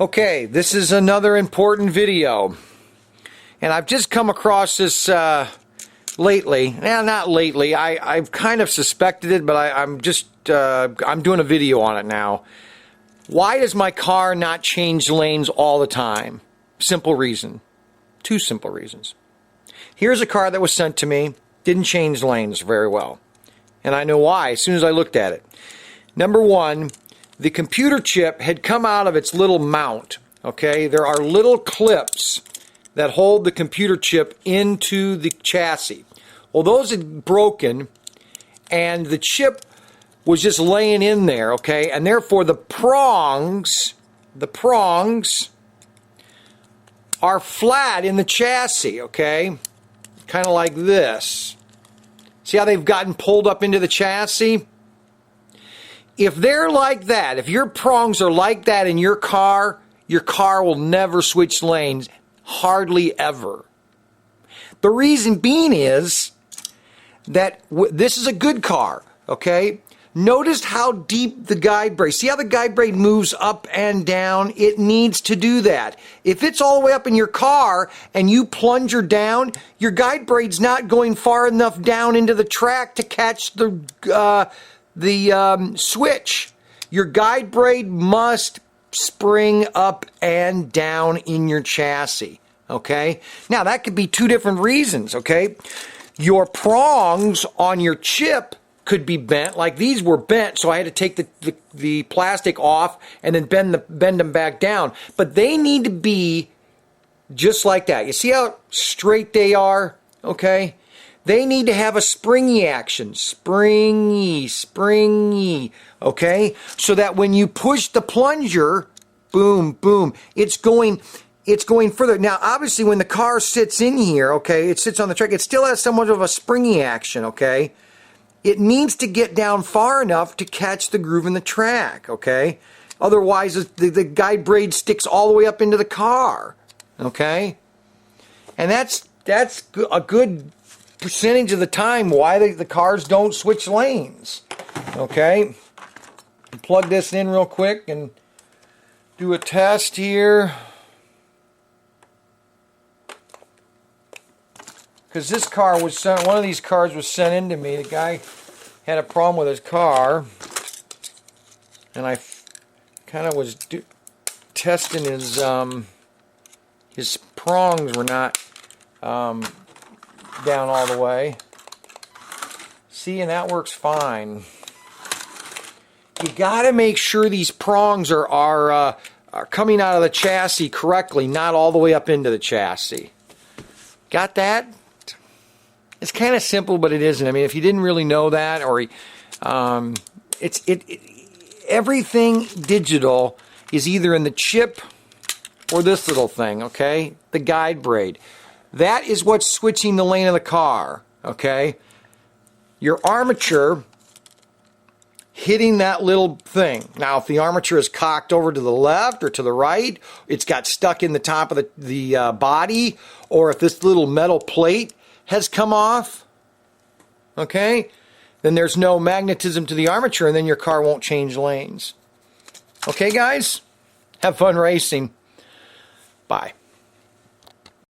Okay, this is another important video, and I've just come across this lately. Not lately. I've kind of suspected it, but I'm doing a video on it now. Why does my car not change lanes all the time? Simple reason. Two simple reasons. Here's a car that was sent to me, didn't change lanes very well, and I know why as soon as I looked at it. Number one, the computer chip had come out of its little mount. Okay, there are little clips that hold the computer chip into the chassis. Well, those had broken, and the chip was just laying in there. Okay, and therefore the prongs are flat in the chassis. Okay, kind of like this. See how they've gotten pulled up into the chassis? If they're like that, if your prongs are like that in your car will never switch lanes, hardly ever. The reason being is that this is a good car, okay? Notice how deep the guide braid. See how the guide braid moves up and down? It needs to do that. If it's all the way up in your car and you plunge her down, your guide braid's not going far enough down into the track to catch the switch. Your guide braid must spring up and down in your chassis. Okay? Now that could be two different reasons. Okay? Your prongs on your chip could be bent, like these were bent, so I had to take the plastic off and then bend them back down. But they need to be just like that. You see how straight they are? Okay? They need to have a springy action. Springy, okay? So that when you push the plunger, boom, boom, it's going further. Now, obviously, when the car sits in here, okay, it sits on the track, it still has somewhat of a springy action, okay? It needs to get down far enough to catch the groove in the track, okay? Otherwise, the guide braid sticks all the way up into the car, okay? And that's a good percentage of the time why the cars don't switch lanes. Okay, plug this in real quick and do a test here, because this car was sent, one of these cars was sent in to me. The guy had a problem with his car, and I kind of was testing his prongs were not down all the way. See, and that works fine. You got to make sure these prongs are coming out of the chassis correctly, not all the way up into the chassis. Got that? It's kind of simple, but it isn't. I mean, if you didn't really know that, or everything digital is either in the chip or this little thing. Okay, the guide braid. That is what's switching the lane of the car, okay? Your armature hitting that little thing. Now, if the armature is cocked over to the left or to the right, it's got stuck in the top of the body, or if this little metal plate has come off, okay, then there's no magnetism to the armature, and then your car won't change lanes. Okay, guys? Have fun racing. Bye.